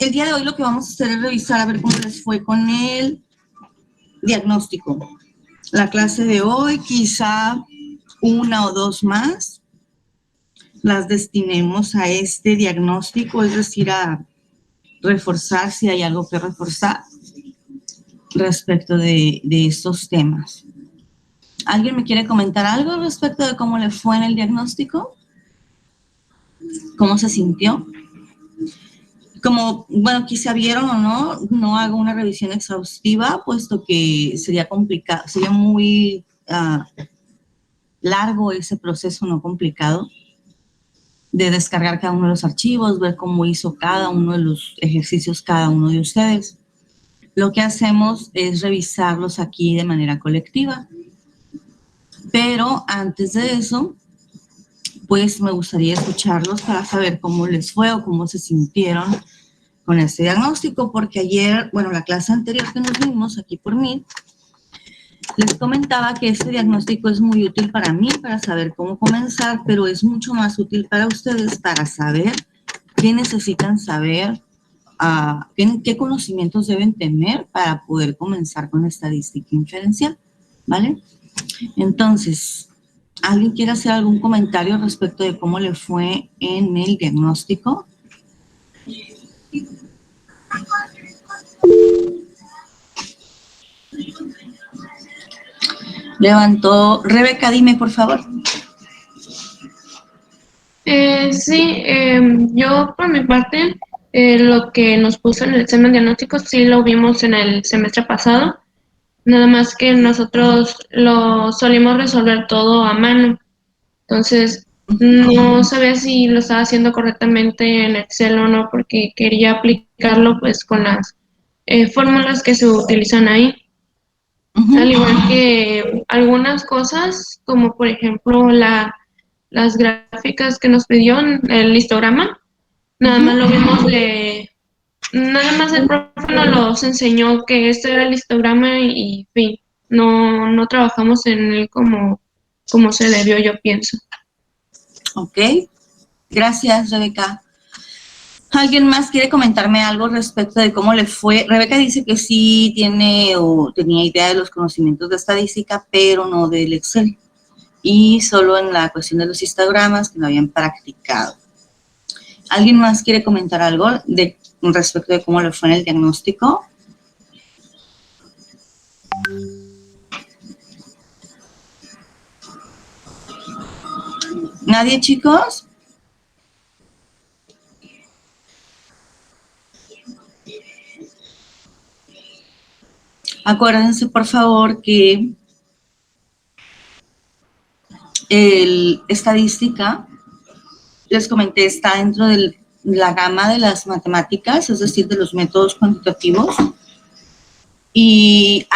El día de hoy lo que vamos a hacer es revisar a ver cómo les fue con el diagnóstico. La clase de hoy, quizá una o dos más, las destinemos a este diagnóstico, es decir, a reforzar si hay algo que reforzar respecto de estos temas. ¿Alguien me quiere comentar algo respecto de cómo le fue en el diagnóstico? ¿Cómo se sintió? Como, bueno, quizá vieron o no, no hago una revisión exhaustiva, puesto que sería complicado, sería muy largo ese proceso, no complicado, de descargar cada uno de los archivos, ver cómo hizo cada uno de los ejercicios cada uno de ustedes. Lo que hacemos es revisarlos aquí de manera colectiva. Pero antes de eso, pues me gustaría escucharlos para saber cómo les fue o cómo se sintieron con este diagnóstico, porque ayer, bueno, la clase anterior que nos vimos aquí por mí, les comentaba que este diagnóstico es muy útil para mí, para saber cómo comenzar, pero es mucho más útil para ustedes para saber qué necesitan saber, qué conocimientos deben tener para poder comenzar con estadística inferencial, ¿vale? Entonces, ¿alguien quiere hacer algún comentario respecto de cómo le fue en el diagnóstico? Levantó. Rebeca, dime, por favor. Sí, yo por mi parte, lo que nos puso en el examen diagnóstico sí lo vimos en el semestre pasado, nada más que nosotros lo solimos resolver todo a mano, entonces no sabía si lo estaba haciendo correctamente en Excel o no, porque quería aplicarlo pues con las fórmulas que se utilizan ahí. Al igual que algunas cosas, como por ejemplo las gráficas que nos pidió en el histograma, nada más lo vimos nada más el profe nos enseñó que este era el histograma y fin, no trabajamos en él como se debió, yo pienso. Ok, gracias, Rebeca. ¿Alguien más quiere comentarme algo respecto de cómo le fue? Rebeca dice que sí tiene o tenía idea de los conocimientos de estadística, pero no del Excel. Y solo en la cuestión de los histogramas que no habían practicado. ¿Alguien más quiere comentar algo respecto de cómo le fue en el diagnóstico? ¿Nadie, chicos? Acuérdense, por favor, que estadística, les comenté, está dentro de la gama de las matemáticas, es decir, de los métodos cuantitativos, y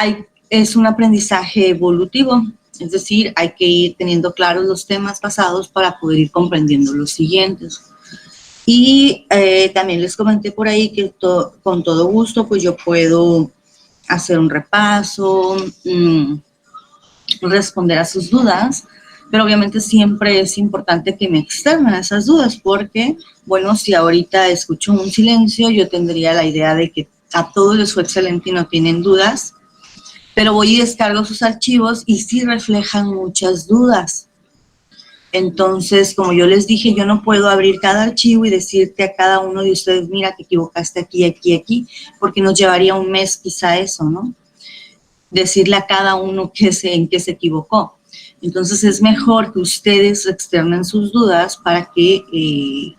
es un aprendizaje evolutivo, es decir, hay que ir teniendo claros los temas pasados para poder ir comprendiendo los siguientes. Y también les comenté por ahí que con todo gusto, pues yo puedo hacer un repaso, responder a sus dudas, pero obviamente siempre es importante que me externen esas dudas, porque, bueno, si ahorita escucho un silencio, yo tendría la idea de que a todos les fue excelente y no tienen dudas, pero voy y descargo sus archivos y sí reflejan muchas dudas. Entonces, como yo les dije, yo no puedo abrir cada archivo y decirte a cada uno de ustedes, mira, te equivocaste aquí, aquí, aquí, porque nos llevaría un mes quizá eso, ¿no? Decirle a cada uno en qué se equivocó. Entonces, es mejor que ustedes externen sus dudas para que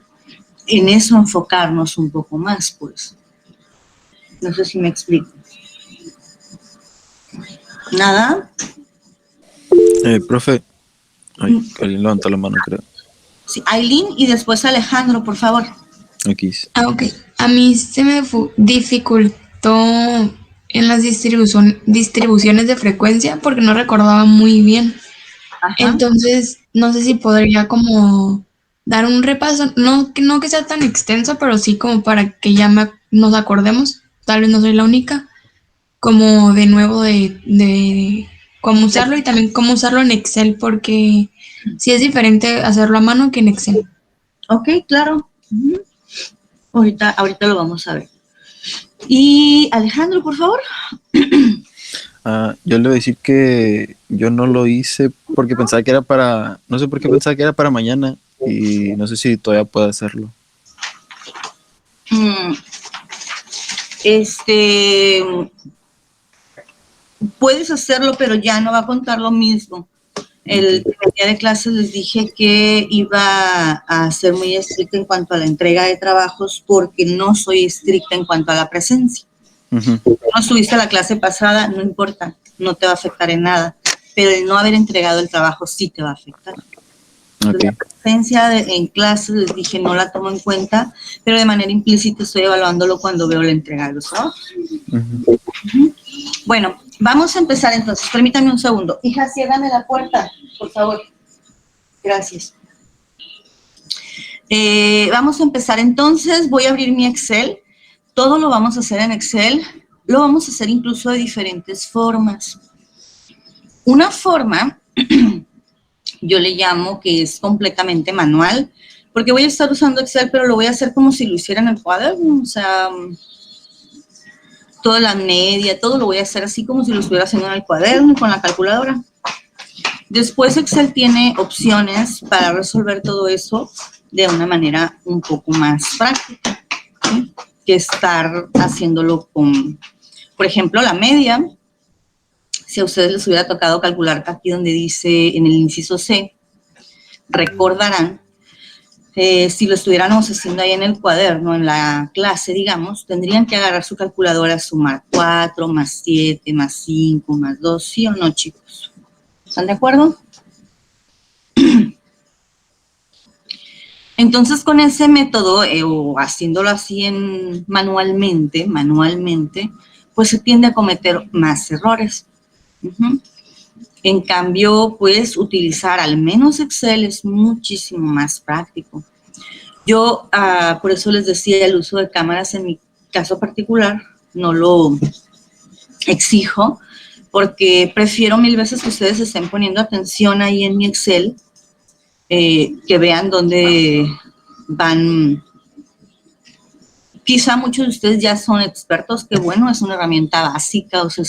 en eso enfocarnos un poco más, pues. No sé si me explico. ¿Nada? Profe, alguien levantó la mano, creo. Sí, Aileen y después Alejandro, por favor. Aquí. Ok, a mí se me dificultó en las distribuciones de frecuencia porque no recordaba muy bien. Ajá. Entonces, no sé si podría como dar un repaso, no que sea tan extenso, pero sí como para que ya nos acordemos, tal vez no soy la única, como de nuevo de cómo usarlo y también cómo usarlo en Excel, porque sí es diferente hacerlo a mano que en Excel. Ok, claro. Ahorita lo vamos a ver. Y Alejandro, por favor. Yo le voy a decir que yo no lo hice porque pensaba que era para, no sé por qué pensaba que era para mañana y no sé si todavía puedo hacerlo. Puedes hacerlo, pero ya no va a contar lo mismo. El primer día de clases les dije que iba a ser muy estricta en cuanto a la entrega de trabajos porque no soy estricta en cuanto a la presencia. Uh-huh. No estuviste a la clase pasada, no importa, no te va a afectar en nada, pero el no haber entregado el trabajo sí te va a afectar. Entonces, Okay. la presencia en clases, les dije, no la tomo en cuenta, pero de manera implícita estoy evaluándolo cuando veo la entrega de los trabajos. Uh-huh. Bueno, vamos a empezar entonces. Permítame un segundo. Hija, ciérrame la puerta, por favor. Gracias. Vamos a empezar entonces. Voy a abrir mi Excel. Todo lo vamos a hacer en Excel. Lo vamos a hacer incluso de diferentes formas. Una forma, yo le llamo que es completamente manual, porque voy a estar usando Excel, pero lo voy a hacer como si lo hiciera en el cuaderno. O sea, toda la media, todo lo voy a hacer así como si lo estuviera haciendo en el cuaderno y con la calculadora. Después Excel tiene opciones para resolver todo eso de una manera un poco más práctica, ¿sí? Que estar haciéndolo con, por ejemplo, la media. Si a ustedes les hubiera tocado calcular aquí donde dice en el inciso C, recordarán, si lo estuviéramos haciendo ahí en el cuaderno, en la clase, digamos, tendrían que agarrar su calculadora, sumar 4, más 7, más 5, más 2, ¿sí o no, chicos? ¿Están de acuerdo? Entonces, con ese método, o haciéndolo así manualmente, pues se tiende a cometer más errores. En cambio, pues utilizar al menos Excel es muchísimo más práctico. Yo, por eso les decía, el uso de cámaras en mi caso particular no lo exijo, porque prefiero 1000 veces que ustedes estén poniendo atención ahí en mi Excel, que vean dónde van. Quizá muchos de ustedes ya son expertos, que bueno, es una herramienta básica, o sea,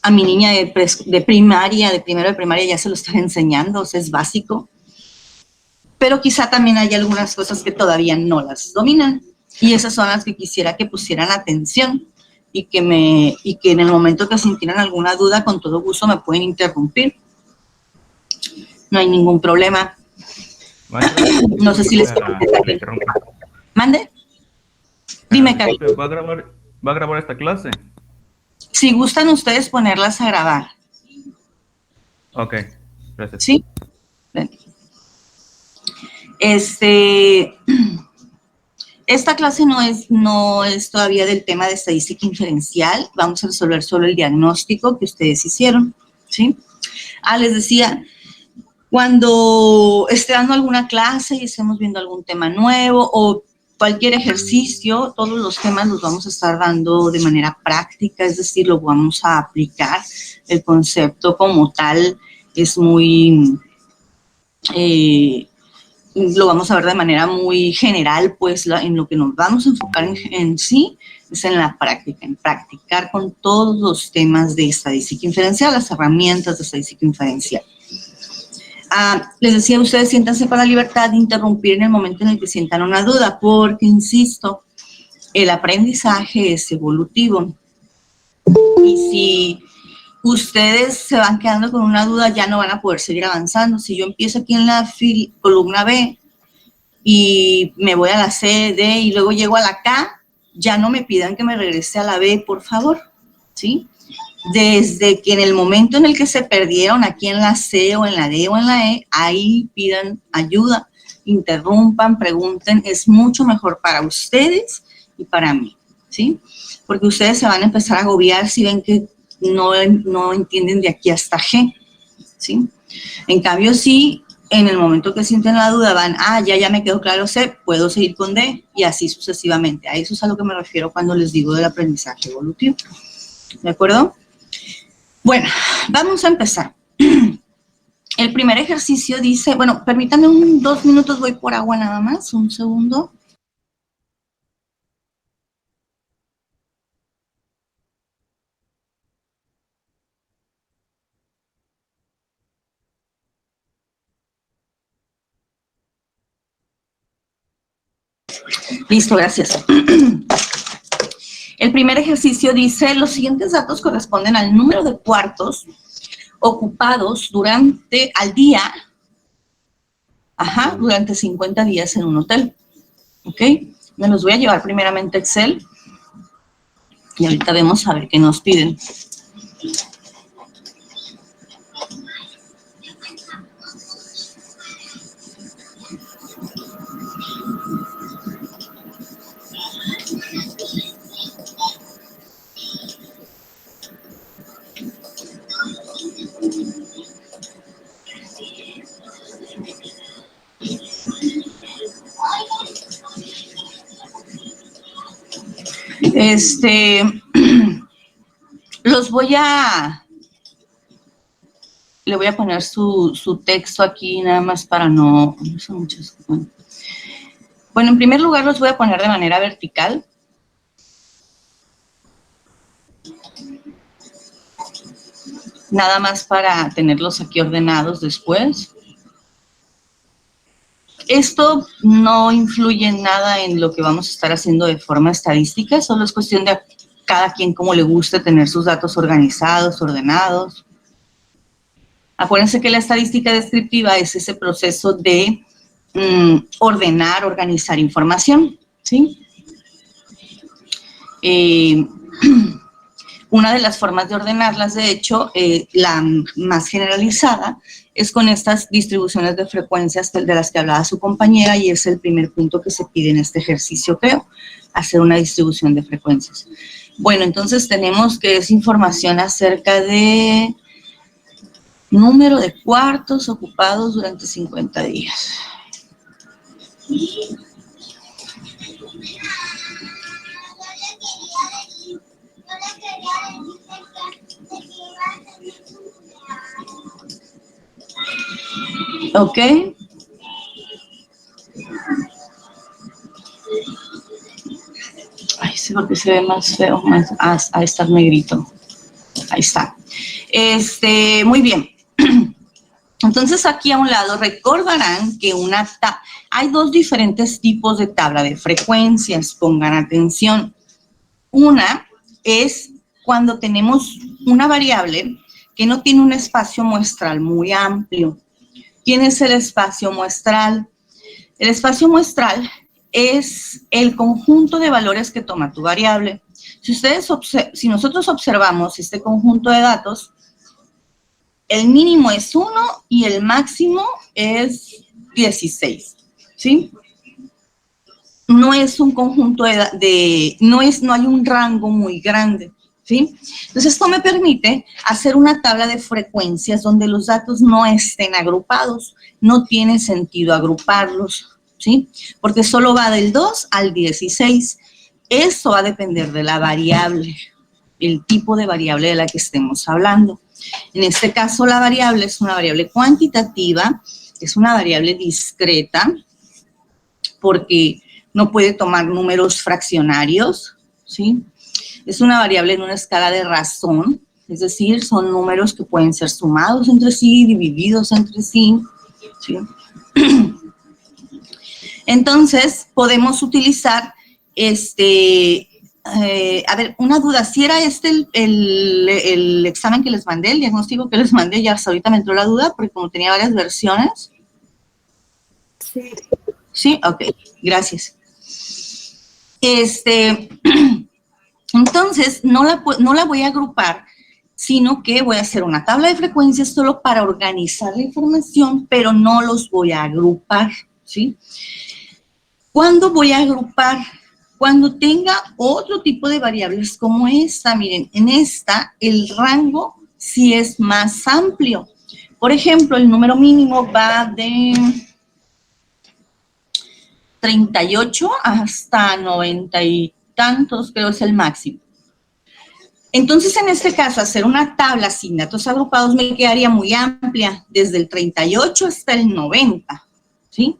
a mi niña de primaria, de primero de primaria ya se lo estoy enseñando, o sea, es básico. Pero quizá también hay algunas cosas que todavía no las dominan, y esas son las que quisiera que pusieran atención, y que en el momento que sintieran alguna duda, con todo gusto me pueden interrumpir. No hay ningún problema. Maestra, No sé si les comenté. ¿Mande? Dime, Cari. ¿Va a grabar esta clase? Si gustan ustedes ponerlas a grabar. Ok, gracias. ¿Sí? Esta clase no es todavía del tema de estadística inferencial. Vamos a resolver solo el diagnóstico que ustedes hicieron, ¿sí? Les decía, cuando esté dando alguna clase y estemos viendo algún tema nuevo o cualquier ejercicio, todos los temas los vamos a estar dando de manera práctica, es decir, lo vamos a aplicar. El concepto como tal es muy... lo vamos a ver de manera muy general, pues en lo que nos vamos a enfocar en sí es en la práctica, en practicar con todos los temas de estadística inferencial, las herramientas de estadística inferencial. Les decía a ustedes, siéntanse con la libertad de interrumpir en el momento en el que sientan una duda, porque, insisto, el aprendizaje es evolutivo. Y si ustedes se van quedando con una duda, ya no van a poder seguir avanzando. Si yo empiezo aquí en la columna B y me voy a la C, D y luego llego a la K, ya no me pidan que me regrese a la B, por favor, ¿sí? Desde que en el momento en el que se perdieron aquí en la C o en la D o en la E, ahí pidan ayuda, interrumpan, pregunten, es mucho mejor para ustedes y para mí, ¿sí? Porque ustedes se van a empezar a agobiar si ven que no entienden de aquí hasta G, ¿sí? En cambio, si en el momento que sienten la duda van, ya me quedó claro C, puedo seguir con D, y así sucesivamente. A eso es a lo que me refiero cuando les digo del aprendizaje evolutivo, ¿de acuerdo? Bueno, vamos a empezar. El primer ejercicio dice, bueno, permítanme 2 minutos, voy por agua nada más, un segundo. Listo, gracias. El primer ejercicio dice, los siguientes datos corresponden al número de cuartos ocupados al día, durante 50 días en un hotel. ¿Ok? Me los voy a llevar primeramente a Excel y ahorita vemos a ver qué nos piden. Le voy a poner su texto aquí nada más para no son muchos. Bueno, en primer lugar los voy a poner de manera vertical. Nada más para tenerlos aquí ordenados después. Esto no influye en nada en lo que vamos a estar haciendo de forma estadística, solo es cuestión de cada quien cómo le guste tener sus datos organizados, ordenados. Acuérdense que la estadística descriptiva es ese proceso de ordenar, organizar información, ¿sí? Una de las formas de ordenarlas, de hecho, la más generalizada, es con estas distribuciones de frecuencias de las que hablaba su compañera, y es el primer punto que se pide en este ejercicio, creo, hacer una distribución de frecuencias. Bueno, entonces tenemos que es información acerca de número de cuartos ocupados durante 50 días. Ok. Ay, sí, porque se ve más feo, más, ahí está negrito. Ahí está. Muy bien. Entonces aquí a un lado recordarán que hay dos diferentes tipos de tabla de frecuencias, pongan atención. Una es cuando tenemos una variable que no tiene un espacio muestral muy amplio. ¿Quién es el espacio muestral? El espacio muestral es el conjunto de valores que toma tu variable. Si nosotros observamos este conjunto de datos, el mínimo es 1 y el máximo es 16, ¿sí? No es un conjunto no hay un rango muy grande, ¿sí? Entonces, esto me permite hacer una tabla de frecuencias donde los datos no estén agrupados. No tiene sentido agruparlos, ¿sí? Porque solo va del 2 al 16. Eso va a depender de la variable, el tipo de variable de la que estemos hablando. En este caso, la variable es una variable cuantitativa, es una variable discreta, porque no puede tomar números fraccionarios, ¿sí? Es una variable en una escala de razón, es decir, son números que pueden ser sumados entre sí, divididos entre sí, ¿sí? Entonces, podemos utilizar a ver, una duda, si era el examen que les mandé, el diagnóstico que les mandé, ya hasta ahorita me entró la duda, porque como tenía varias versiones. Sí. Sí, ok, gracias. Entonces, no la voy a agrupar, sino que voy a hacer una tabla de frecuencias solo para organizar la información, pero no los voy a agrupar, ¿sí? ¿Cuándo voy a agrupar? Cuando tenga otro tipo de variables como esta. Miren, en esta el rango sí es más amplio. Por ejemplo, el número mínimo va de 38 hasta 90 y tantos, creo es el máximo. Entonces, en este caso, hacer una tabla sin datos agrupados me quedaría muy amplia, desde el 38 hasta el 90, ¿sí?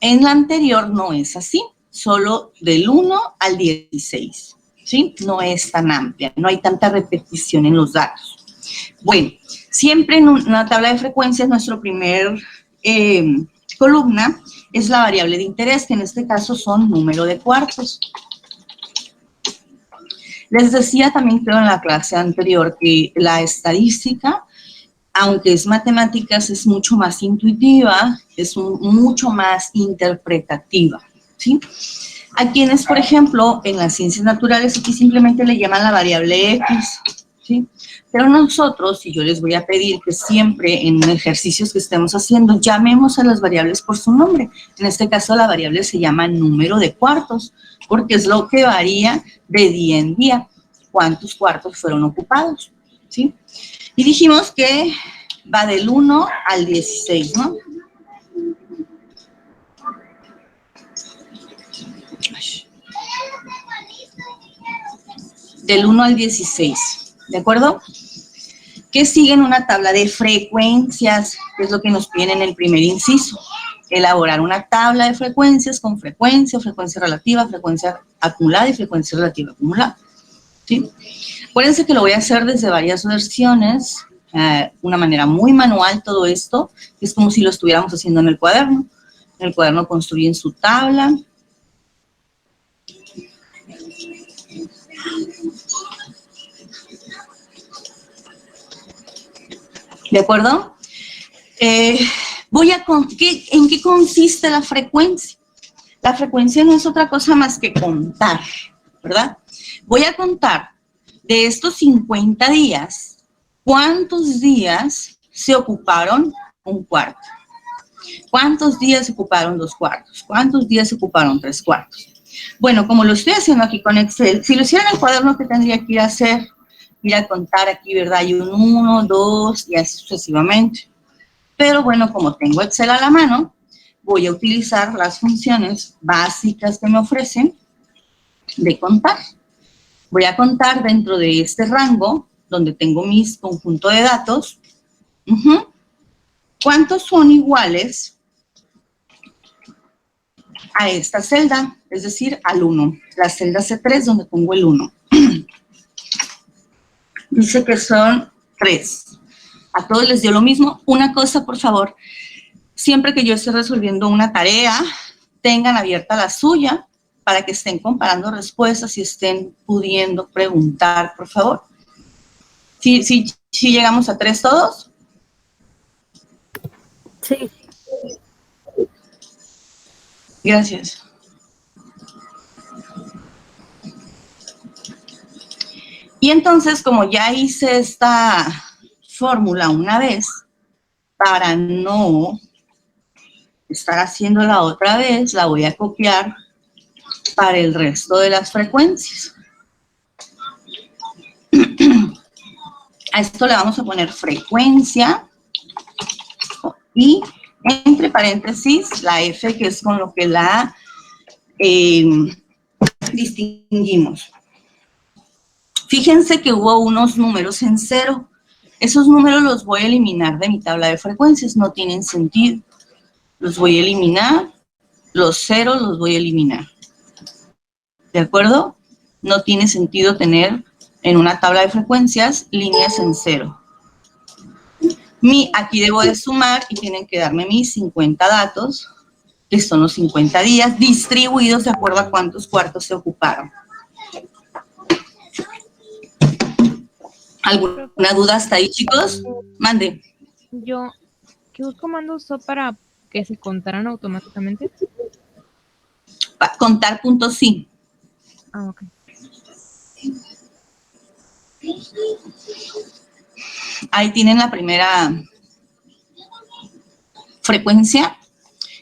En la anterior no es así, solo del 1 al 16, ¿sí? No es tan amplia, no hay tanta repetición en los datos. Bueno, siempre en una tabla de frecuencias, nuestro primer columna es la variable de interés, que en este caso son número de cuartos. Les decía también, creo, en la clase anterior que la estadística, aunque es matemáticas, es mucho más intuitiva, es mucho más interpretativa, ¿sí? A quienes, por ejemplo, en las ciencias naturales, aquí simplemente le llaman la variable X, ¿sí? Pero nosotros, y yo les voy a pedir que siempre en ejercicios que estemos haciendo, llamemos a las variables por su nombre. En este caso, la variable se llama número de cuartos, porque es lo que varía de día en día, cuántos cuartos fueron ocupados, ¿sí? Y dijimos que va del 1 al 16, ¿no? Del 1 al 16, ¿de acuerdo? Que siguen una tabla de frecuencias, que es lo que nos piden en el primer inciso. Elaborar una tabla de frecuencias con frecuencia, frecuencia relativa, frecuencia acumulada y frecuencia relativa acumulada, ¿sí? Acuérdense que lo voy a hacer desde varias versiones, una manera muy manual todo esto, es como si lo estuviéramos haciendo en el cuaderno. En el cuaderno construyen su tabla. ¿De acuerdo? ¿En qué consiste la frecuencia? La frecuencia no es otra cosa más que contar, ¿verdad? Voy a contar de estos 50 días, ¿cuántos días se ocuparon un cuarto? ¿Cuántos días se ocuparon 2 cuartos? ¿Cuántos días se ocuparon 3 cuartos? Bueno, como lo estoy haciendo aquí con Excel, si lo hiciera en el cuaderno, ¿qué tendría que ir a hacer? Ir a contar aquí, ¿verdad? Hay un 1, 2 y así sucesivamente. Pero bueno, como tengo Excel a la mano, voy a utilizar las funciones básicas que me ofrecen de contar. Voy a contar dentro de este rango, donde tengo mis conjuntos de datos, ¿cuántos son iguales a esta celda? Es decir, al 1. La celda C3, donde pongo el 1. Dice que son 3. A todos les dio lo mismo. Una cosa, por favor, siempre que yo esté resolviendo una tarea, tengan abierta la suya para que estén comparando respuestas y estén pudiendo preguntar, por favor. ¿Sí llegamos a 3 todos? Sí. Gracias. Y entonces, como ya hice esta fórmula una vez, para no estar haciéndola otra vez, la voy a copiar para el resto de las frecuencias. A esto le vamos a poner frecuencia y entre paréntesis la F, que es con lo que la distinguimos. Fíjense que hubo unos números en 0. Esos números los voy a eliminar de mi tabla de frecuencias, no tienen sentido. Los voy a eliminar, los ceros los voy a eliminar. ¿De acuerdo? No tiene sentido tener en una tabla de frecuencias líneas en 0. Aquí debo de sumar y tienen que darme mis 50 datos, que son los 50 días, distribuidos de acuerdo a cuántos cuartos se ocuparon. ¿Alguna duda hasta ahí, chicos? Mande. ¿Qué comando usó para que se contaran automáticamente? Contar puntos sí. Ah, ok. Ahí tienen la primera frecuencia.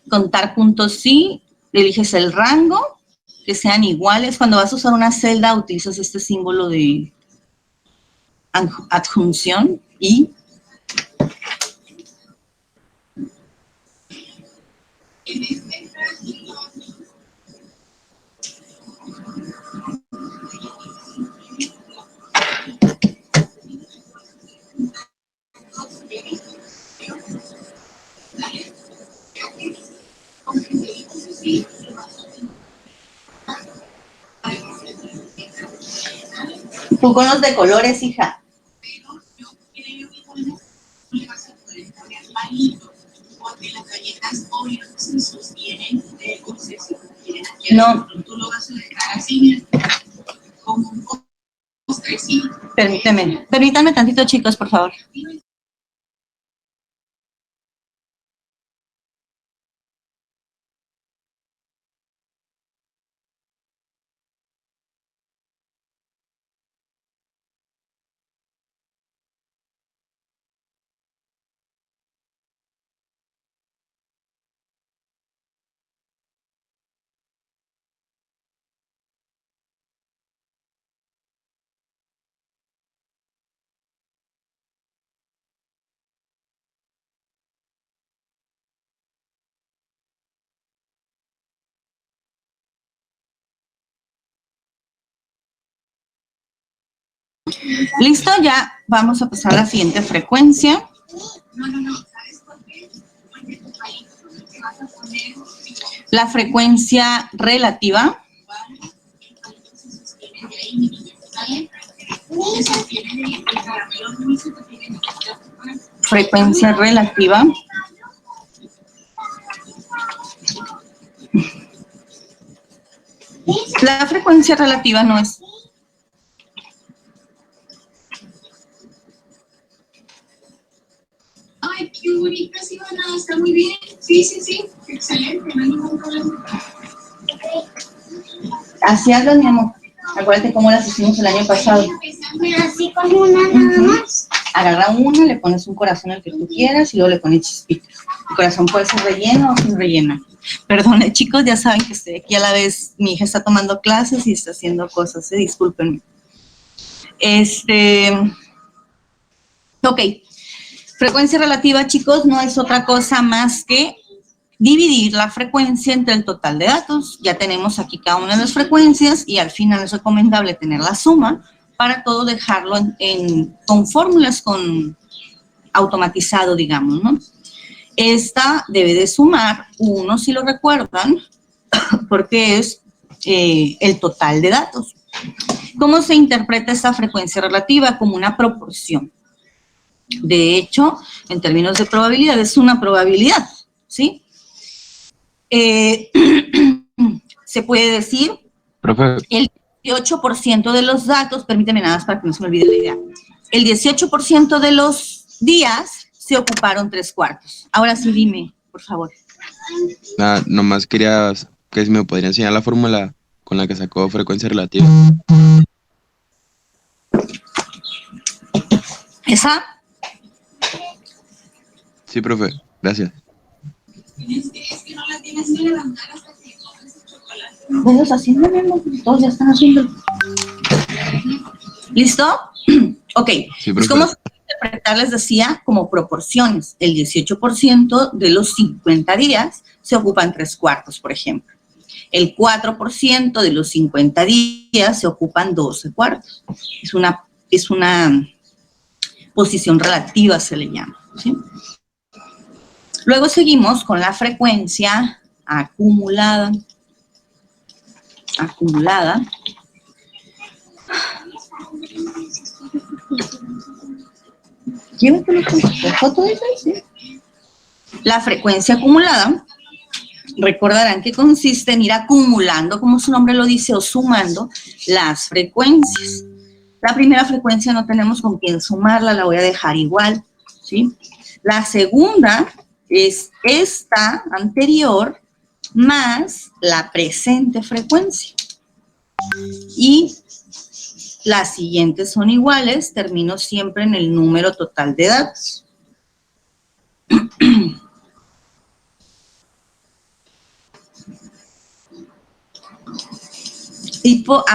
Contar puntos sí. Eliges el rango, que sean iguales. Cuando vas a usar una celda, utilizas este símbolo de adjunción y tú con los de colores, hija. No. Permítanme tantito, chicos, por favor. Listo, ya vamos a pasar a la siguiente frecuencia. La frecuencia relativa. Frecuencia relativa. La frecuencia relativa no es... Ay, qué bonita, sí, Ivana, está muy bien. Sí, sí, sí, excelente, no hay ningún problema. Así hazlo, mi amor. Acuérdate cómo las hicimos el año pasado. Pero así como una nada más. Agarra una, le pones un corazón al que tú quieras y luego le pones chispitas. El corazón puede ser relleno o sin relleno. Perdone, chicos, ya saben que estoy aquí a la vez. Mi hija está tomando clases y está haciendo cosas, discúlpenme. Ok. Frecuencia relativa, chicos, no es otra cosa más que dividir la frecuencia entre el total de datos. Ya tenemos aquí cada una de las frecuencias y al final es recomendable tener la suma para todo dejarlo con fórmulas, con automatizado, digamos, ¿no? Esta debe de sumar 1, si lo recuerdan, porque es el total de datos. ¿Cómo se interpreta esta frecuencia relativa? Como una proporción. De hecho, en términos de probabilidad, es una probabilidad, ¿sí? Se puede decir, Profe, el 18% de los datos, permíteme nada más para que no se me olvide la idea, el 18% de los días se ocuparon 3/4. Ahora sí, dime, por favor. nada, nomás quería que si me podría enseñar la fórmula con la que sacó frecuencia relativa. ¿Esa? Sí, profe, gracias. Es que no la tienes que levantar hasta que comes el chocolate. Pues haciendo, todos ya están haciendo. ¿Listo? Ok. Sí, Pues profe. ¿cómo se puede interpretar? Les decía, como proporciones. El 18% de los 50 días se ocupan 3/4, por ejemplo. El 4% de los 50 días se ocupan 12/4. Es una posición relativa, se le llama, ¿sí? Luego seguimos con la frecuencia acumulada. Acumulada. Llévatelo con la foto de esa, ¿sí? La frecuencia acumulada, recordarán que consiste en ir acumulando, como su nombre lo dice, o sumando las frecuencias. La primera frecuencia no tenemos con quién sumarla, la voy a dejar igual, ¿sí? La segunda es esta anterior más la presente frecuencia. Y las siguientes son iguales, termino siempre en el número total de datos.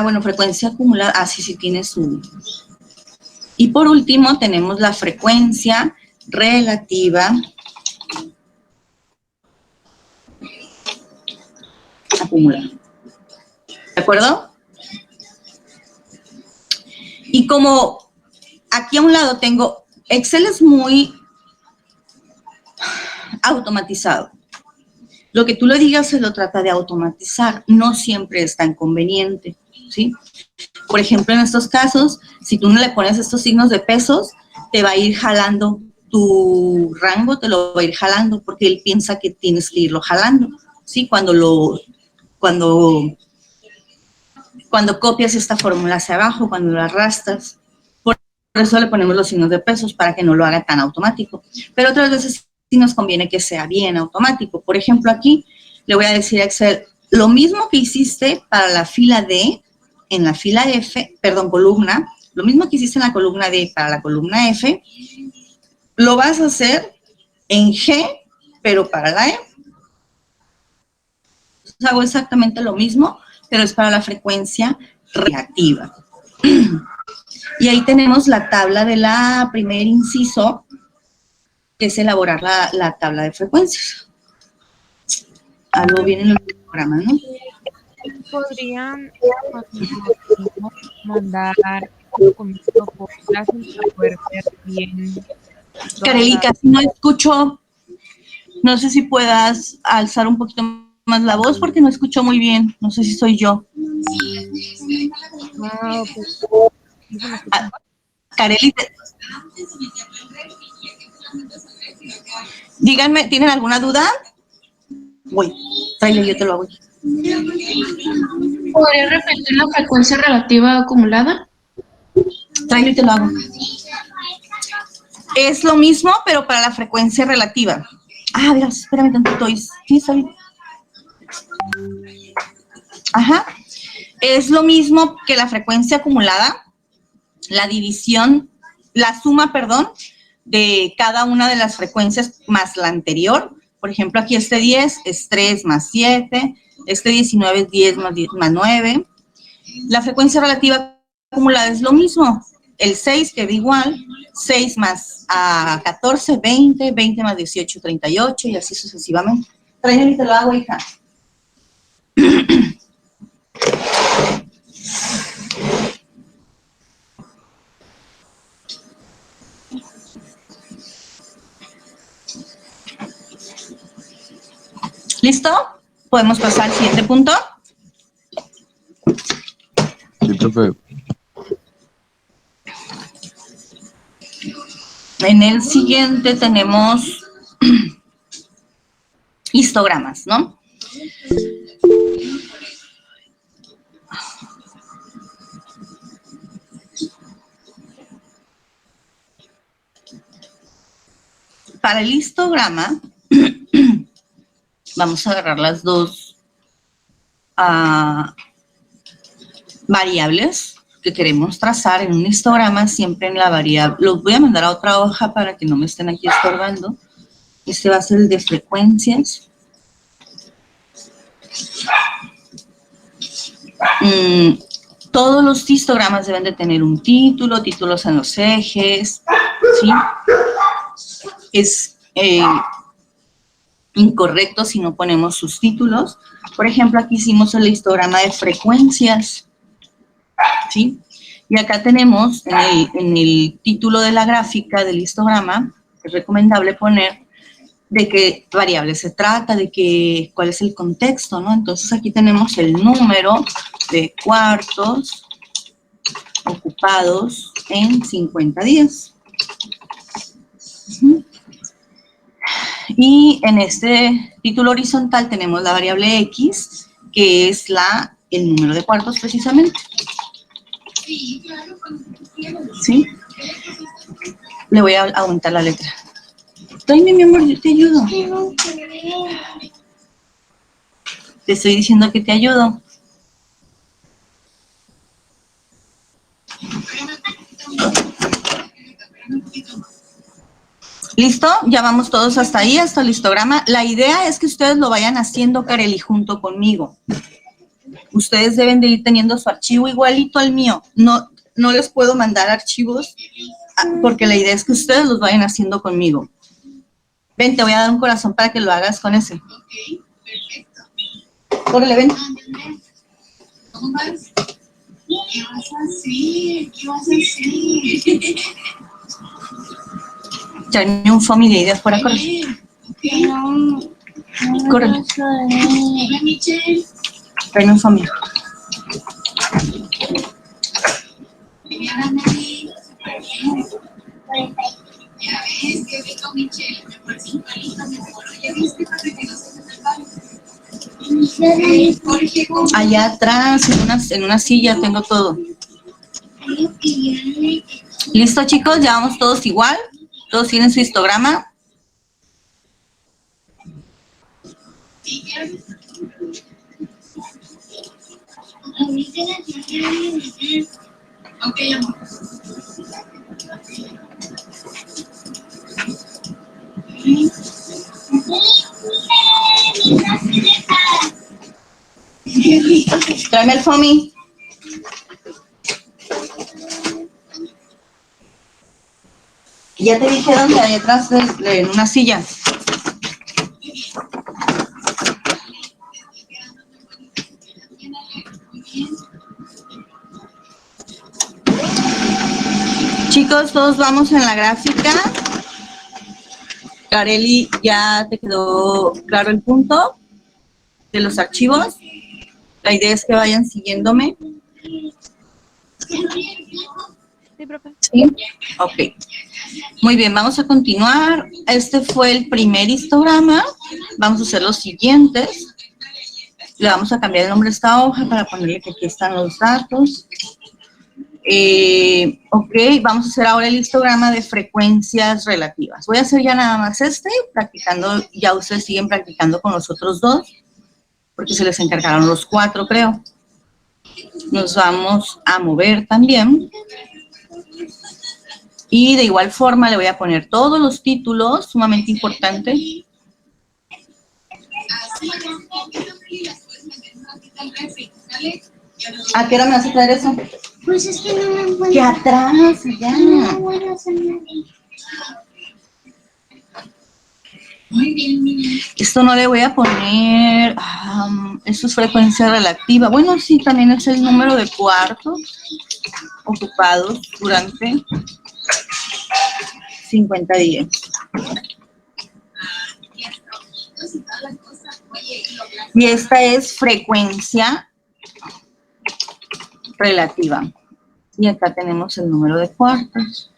Bueno, frecuencia acumulada, sí tiene su... Y por último tenemos la frecuencia relativa acumulada. ¿De acuerdo? Y como aquí a un lado tengo, Excel es muy automatizado. Lo que tú le digas se lo trata de automatizar, no siempre es tan conveniente, ¿sí? Por ejemplo, en estos casos, si tú no le pones estos signos de pesos, te va a ir jalando tu rango te lo va a ir jalando porque él piensa que tienes que irlo jalando, ¿sí? Cuando copias esta fórmula hacia abajo, cuando lo arrastras. Por eso le ponemos los signos de pesos para que no lo haga tan automático. Pero otras veces sí nos conviene que sea bien automático. Por ejemplo, aquí le voy a decir a Excel, lo mismo que hiciste para la fila D, en la fila F, perdón, columna, lo mismo que hiciste en la columna D para la columna F, lo vas a hacer en G, pero para la E. Entonces hago exactamente lo mismo, pero es para la frecuencia relativa. Y ahí tenemos la tabla de la primer inciso, que es elaborar la tabla de frecuencias. Algo viene en el programa, ¿no? ¿Podrían mandar un documento por clase para poder ver bien? Kareli, casi no escucho. No sé si puedas alzar un poquito más la voz porque no escucho muy bien. No sé si soy yo. Ah, ok. Kareli, díganme, ¿tienen alguna duda? Voy, tráele, yo te lo hago. ¿Podría repetir la frecuencia relativa acumulada? Tráele y te lo hago. Es lo mismo, pero para la frecuencia relativa. Ah, Dios, espérame tantito. Sí, está bien. Ajá. Es lo mismo que la frecuencia acumulada, la división, la suma, perdón, de cada una de las frecuencias más la anterior. Por ejemplo, aquí este 10 es 3 más 7, este 19 es 10 más 9. La frecuencia relativa acumulada es lo mismo. El 6 queda igual, 6 más 14, 20, 20 más 18, 38 y así sucesivamente. Trae y te lo hago, hija. ¿Listo? ¿Podemos pasar al siguiente punto? Sí, profe. En el siguiente tenemos histogramas, ¿no? Para el histograma, vamos a agarrar las dos variables que queremos trazar en un histograma, siempre en la variable. Los voy a mandar a otra hoja para que no me estén aquí estorbando. Este va a ser el de frecuencias. Todos los histogramas deben de tener un título, títulos en los ejes, ¿sí? Es incorrecto si no ponemos sus títulos. Por ejemplo, aquí hicimos el histograma de frecuencias, ¿sí? Y acá tenemos en el título de la gráfica del histograma, es recomendable poner de qué variable se trata, cuál es el contexto, ¿no? Entonces aquí tenemos el número de cuartos ocupados en 50 días. Y en este título horizontal tenemos la variable X, que es el número de cuartos precisamente. ¿Sí? Le voy a aumentar la letra. Tráeme, mi amor, yo te ayudo. Te estoy diciendo que te ayudo. ¿Listo? Ya vamos todos hasta ahí, hasta el histograma. La idea es que ustedes lo vayan haciendo, Kareli, junto conmigo. Ustedes deben de ir teniendo su archivo igualito al mío. No les puedo mandar archivos porque la idea es que ustedes los vayan haciendo conmigo. Ven, te voy a dar un corazón para que lo hagas con ese. Ok, perfecto. Córrele, ven. ¿Cómo vas? ¿Qué vas a hacer? ¿Qué vas a hacer? Tráeme un foamy de ahí de afuera, corre. Córrele. Hola, Michelle. Tráeme un foamy. Bien, Ana. Ya ves, qué Allá atrás, en una silla, tengo todo. ¿Listo, chicos? Ya vamos todos igual. Todos tienen su histograma. Ok, amor. Tráeme el foamy. Ya te dijeron que hay atrás en una silla. Chicos, todos vamos en la gráfica. Kareli, ¿ya te quedó claro el punto de los archivos? La idea es que vayan siguiéndome. Sí, profe. ¿Sí? Ok. Muy bien, vamos a continuar. Este fue el primer histograma. Vamos a hacer los siguientes. Le vamos a cambiar el nombre a esta hoja para ponerle que aquí están los datos. Ok, vamos a hacer ahora el histograma de frecuencias relativas. Voy a hacer ya nada más practicando, ya ustedes siguen practicando con los otros dos, porque se les encargaron los 4, creo. Nos vamos a mover también. Y de igual forma le voy a poner todos los títulos, sumamente importante. ¿A qué hora me vas a traer eso? Pues es que no me encuentro. Que atrás, allá. No voy a hacer nada. Muy bien, niña. Esto no le voy a poner, eso es frecuencia relativa. Bueno, sí, también es el número de cuartos ocupados durante 50 días. Y esta es frecuencia relativa. Y acá tenemos el número de cuartos.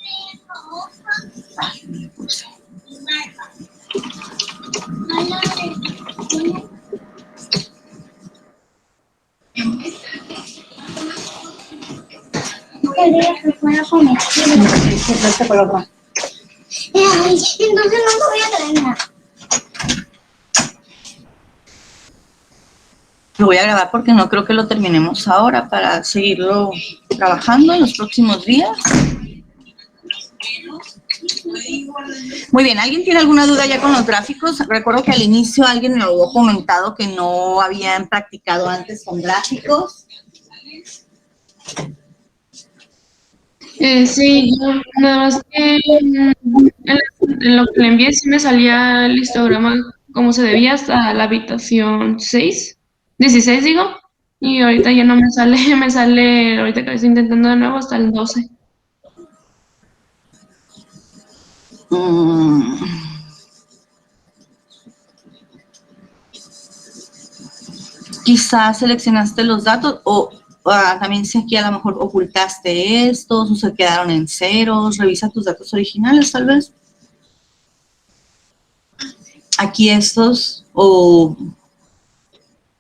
Ay, me puse. Quería que fuera con el Este color rojo. Ay, entonces no te voy a traer nada. Lo voy a grabar porque no creo que lo terminemos ahora para seguirlo trabajando en los próximos días. Muy bien, ¿alguien tiene alguna duda ya con los gráficos? Recuerdo que al inicio alguien me había comentado que no habían practicado antes con gráficos. Sí, yo nada más que en lo que le envié sí me salía el histograma como se debía hasta la habitación 16 digo, y ahorita ya no me sale, me sale, ahorita que estoy intentando de nuevo hasta el 12. Quizás seleccionaste los datos o también si aquí a lo mejor ocultaste estos o se quedaron en ceros. Revisa tus datos originales tal vez. Aquí estos o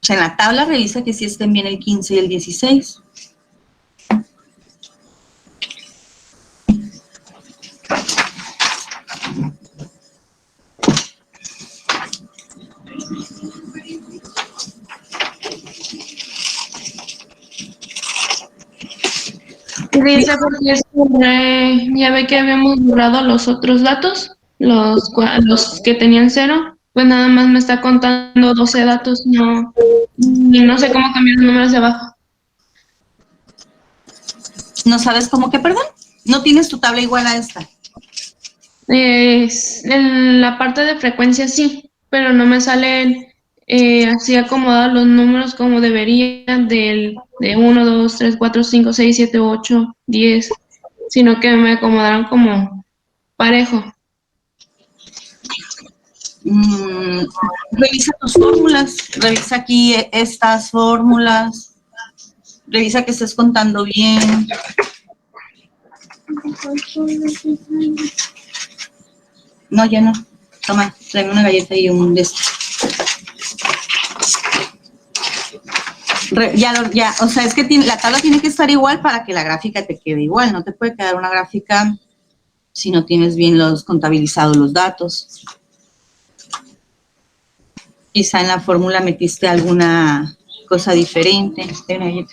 sea, en la tabla revisa que sí estén bien el 15 y el 16. Dice porque ya ve que habíamos borrado los otros datos, los que tenían 0, pues nada más me está contando 12 datos, y no sé cómo cambiar los números de abajo. ¿No sabes cómo que, perdón? ¿No tienes tu tabla igual a esta? En la parte de frecuencia sí, pero no me salen así acomodados los números como deberían de 1, 2, 3, 4, 5, 6, 7, 8, 10, sino que me acomodaron como parejo. Revisa tus fórmulas, revisa aquí estas fórmulas, revisa que estés contando bien. No, ya no. Toma, tráeme una galleta y un de estos. O sea, es que la tabla tiene que estar igual para que la gráfica te quede igual. No te puede quedar una gráfica si no tienes bien contabilizados los datos. Quizá en la fórmula metiste alguna cosa diferente. Ven, ahí.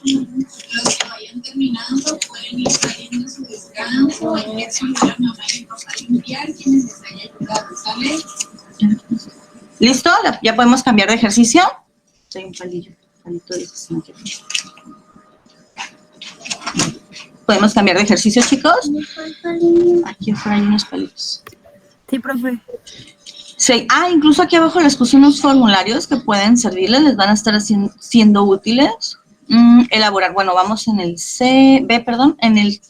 Los que vayan terminando pueden ir saliendo a su descanso, en eso la mamá y el papá limpiar, quienes les haya ayudado, ¿sale? ¿Listo? ¿Ya podemos cambiar de ejercicio? Soy un palito de ¿Podemos cambiar de ejercicio, chicos? Aquí afuera hay unos palitos. Sí, profe. Sí. Incluso aquí abajo les puse unos formularios que pueden servirles, les van a estar siendo útiles. Elaborar, bueno, vamos en el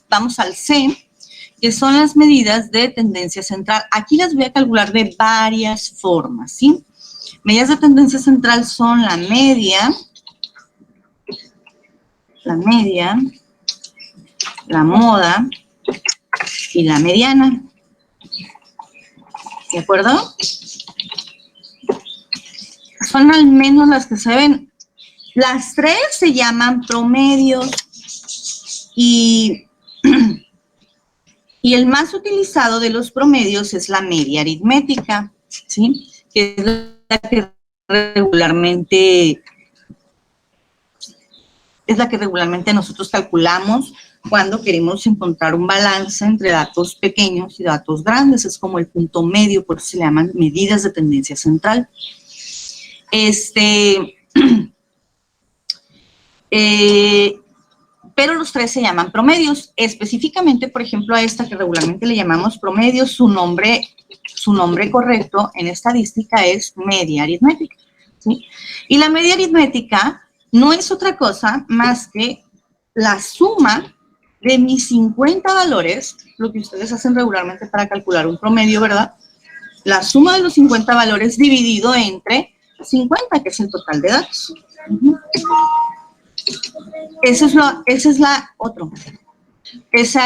vamos al C, que son las medidas de tendencia central. Aquí las voy a calcular de varias formas, ¿sí? Medidas de tendencia central son la media, la moda y la mediana. ¿De acuerdo? Son al menos las que se ven. Las tres se llaman promedios y el más utilizado de los promedios es la media aritmética, ¿sí? Que es la que regularmente nosotros calculamos cuando queremos encontrar un balance entre datos pequeños y datos grandes. Es como el punto medio, por eso se le llaman medidas de tendencia central. Pero los tres se llaman promedios. Específicamente, por ejemplo, a esta que regularmente le llamamos promedio, su nombre correcto en estadística es media aritmética, ¿sí? Y la media aritmética no es otra cosa más que la suma de mis 50 valores, lo que ustedes hacen regularmente para calcular un promedio, ¿verdad? La suma de los 50 valores dividido entre 50, que es el total de datos. Esa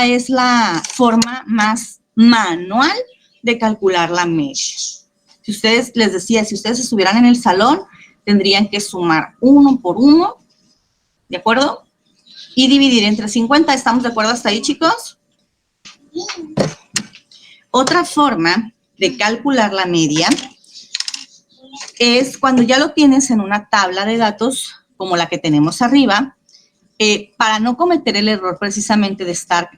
es la forma más manual de calcular la media. Si ustedes, les decía, si ustedes estuvieran en el salón, tendrían que sumar 1 por 1, ¿de acuerdo? Y dividir entre 50. ¿Estamos de acuerdo hasta ahí, chicos? Otra forma de calcular la media es cuando ya lo tienes en una tabla de datos como la que tenemos arriba, para no cometer el error precisamente de estar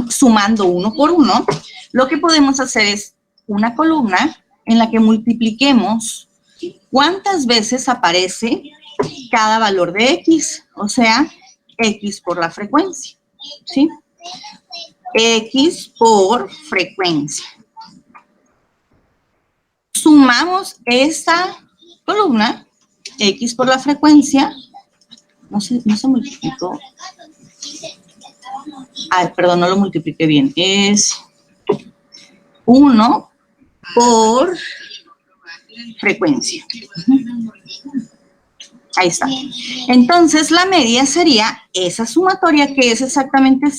sumando 1 por 1, lo que podemos hacer es una columna en la que multipliquemos cuántas veces aparece cada valor de X, o sea, X por la frecuencia, ¿sí? X por frecuencia. Sumamos esta columna, X por la frecuencia, no se multiplicó. Perdón, no lo multipliqué bien. Es 1 por frecuencia. Ahí está. Entonces, la media sería esa sumatoria, que es exactamente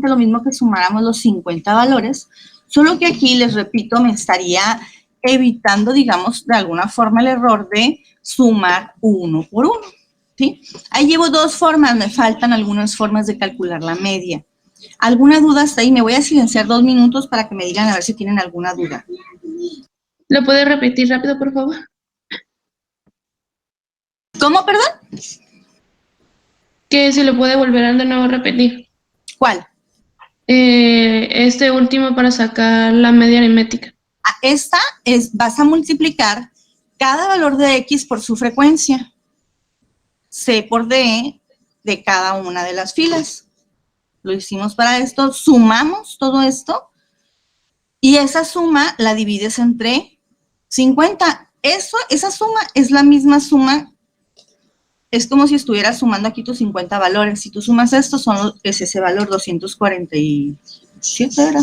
lo mismo que sumáramos los 50 valores, solo que aquí, les repito, me estaría evitando, digamos, de alguna forma el error de sumar 1 por 1, ¿sí? Ahí llevo dos formas, me faltan algunas formas de calcular la media. ¿Alguna duda hasta ahí? Me voy a silenciar 2 minutos para que me digan a ver si tienen alguna duda. ¿Lo puede repetir rápido, por favor? ¿Cómo, perdón? Que se lo puede volver a de nuevo repetir. ¿Cuál? Este último para sacar la media aritmética. Esta vas a multiplicar cada valor de X por su frecuencia, C por D de cada una de las filas. Lo hicimos para esto, sumamos todo esto y esa suma la divides entre 50. Esa suma es la misma suma, es como si estuvieras sumando aquí tus 50 valores. Si tú sumas esto, es ese valor 247, ¿verdad?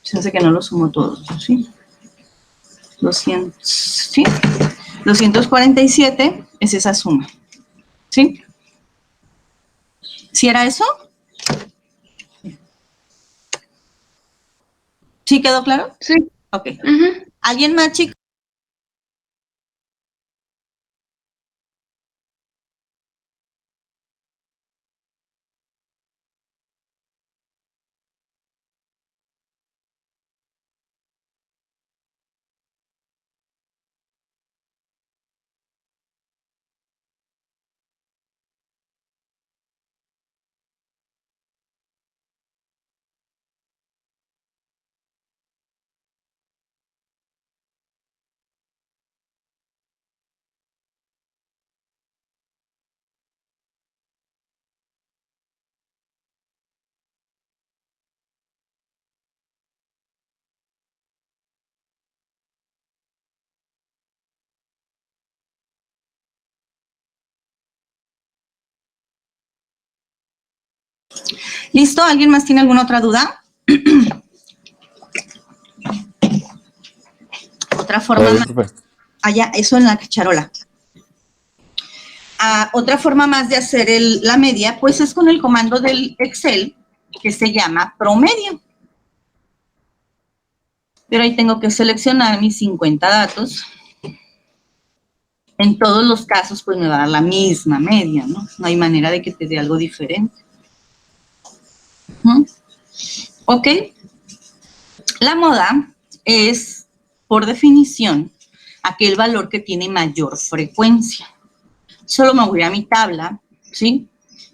Se hace que no lo sumo todo, ¿sí? 247 es esa suma, ¿sí? ¿Sí era eso? ¿Sí quedó claro? Sí. Ok. Ujú. ¿Alguien más, chicos? ¿Listo? ¿Alguien más tiene alguna otra duda? Otra forma más. Allá, eso en la charola. Otra forma más de hacer la media, pues es con el comando del Excel que se llama promedio. Pero ahí tengo que seleccionar mis 50 datos. En todos los casos, pues me va a dar la misma media, ¿no? No hay manera de que te dé algo diferente. ¿Ok? La moda es, por definición, aquel valor que tiene mayor frecuencia. Solo me voy a mi tabla, ¿sí?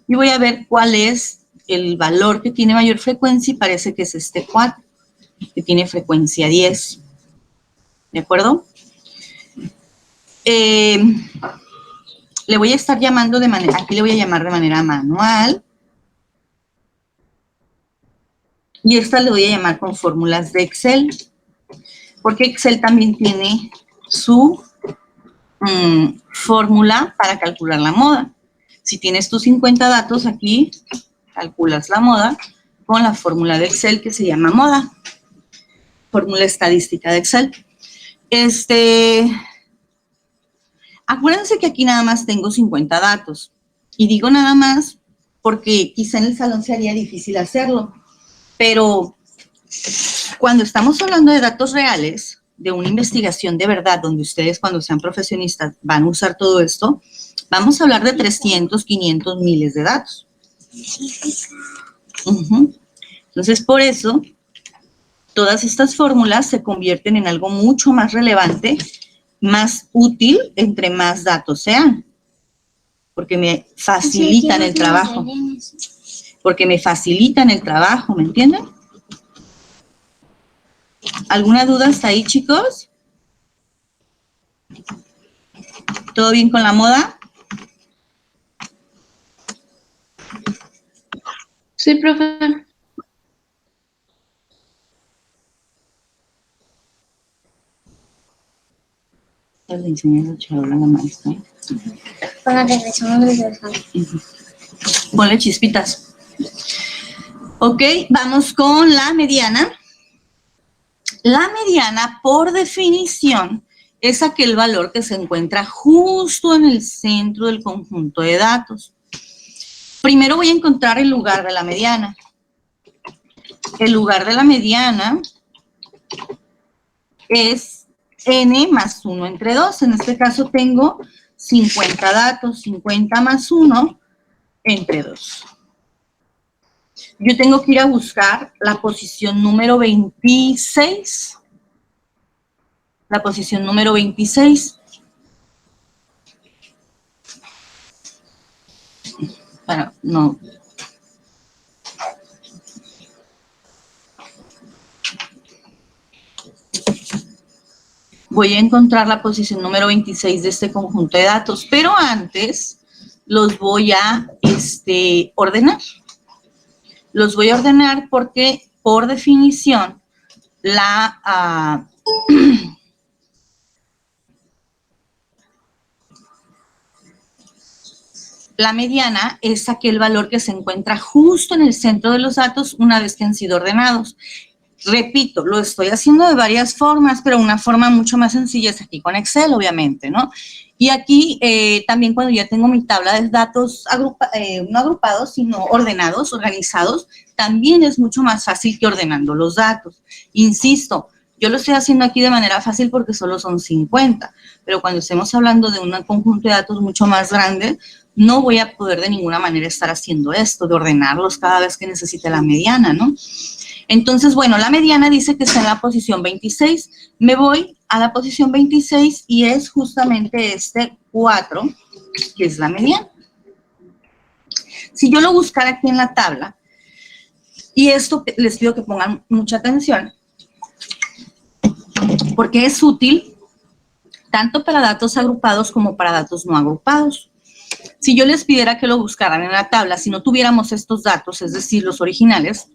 Y voy a ver cuál es el valor que tiene mayor frecuencia y parece que es este 4, que tiene frecuencia 10. ¿De acuerdo? Le voy a estar llamando de manera, aquí le voy a llamar de manera manual. Y esta le voy a llamar con fórmulas de Excel, porque Excel también tiene su fórmula para calcular la moda. Si tienes tus 50 datos aquí, calculas la moda con la fórmula de Excel que se llama moda. Fórmula estadística de Excel. Acuérdense que aquí nada más tengo 50 datos. Y digo nada más porque quizá en el salón se haría difícil hacerlo. Pero cuando estamos hablando de datos reales, de una investigación de verdad, donde ustedes cuando sean profesionistas van a usar todo esto, vamos a hablar de 300, 500, miles de datos. Entonces, por eso, todas estas fórmulas se convierten en algo mucho más relevante, más útil entre más datos sean, porque me facilitan el trabajo. Porque me facilitan el trabajo, ¿me entienden? ¿Alguna duda hasta ahí, chicos? ¿Todo bien con la moda? Sí, profe. Le enseñé la charola a la maestra. Cuando regresamos del descanso. Ponle chispitas. Ok, vamos con la mediana. La mediana, por definición, es aquel valor que se encuentra justo en el centro del conjunto de datos. Primero voy a encontrar el lugar de la mediana. El lugar de la mediana es n más 1 entre 2. En este caso tengo 50 datos, 50 más 1 entre 2. Yo tengo que ir a buscar la posición número 26. La posición número 26. Bueno, no. Voy a encontrar la posición número 26 de este conjunto de datos, pero antes los voy a ordenar. Los voy a ordenar porque, por definición, la mediana es aquel valor que se encuentra justo en el centro de los datos una vez que han sido ordenados. Repito, lo estoy haciendo de varias formas, pero una forma mucho más sencilla es aquí con Excel, obviamente, ¿no? Y aquí también cuando ya tengo mi tabla de datos no agrupados, sino ordenados, organizados, también es mucho más fácil que ordenando los datos. Insisto, yo lo estoy haciendo aquí de manera fácil porque solo son 50, pero cuando estemos hablando de un conjunto de datos mucho más grande, no voy a poder de ninguna manera estar haciendo esto, de ordenarlos cada vez que necesite la mediana, ¿no? Entonces, bueno, la mediana dice que está en la posición 26. Me voy a la posición 26 y es justamente este 4, que es la mediana. Si yo lo buscara aquí en la tabla, y esto les pido que pongan mucha atención, porque es útil tanto para datos agrupados como para datos no agrupados. Si yo les pidiera que lo buscaran en la tabla, si no tuviéramos estos datos, es decir, los originales,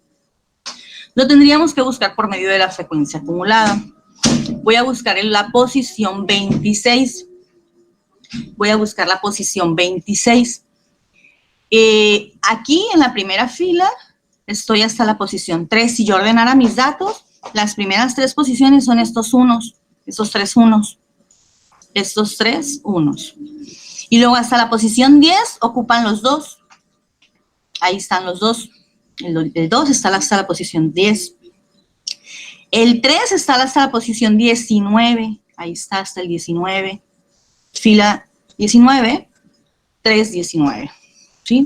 lo tendríamos que buscar por medio de la frecuencia acumulada. Voy a buscar en la posición 26. Voy a buscar la posición 26. Aquí en la primera fila estoy hasta la posición 3. Si yo ordenara mis datos, las primeras 3 posiciones son estos unos, estos 3 unos, estos 3 unos. Y luego hasta la posición 10 ocupan los 2. Ahí están los 2. El 2 está hasta la posición 10. El 3 está hasta la posición 19. Ahí está hasta el 19. Fila 19, 3, 19. ¿Sí?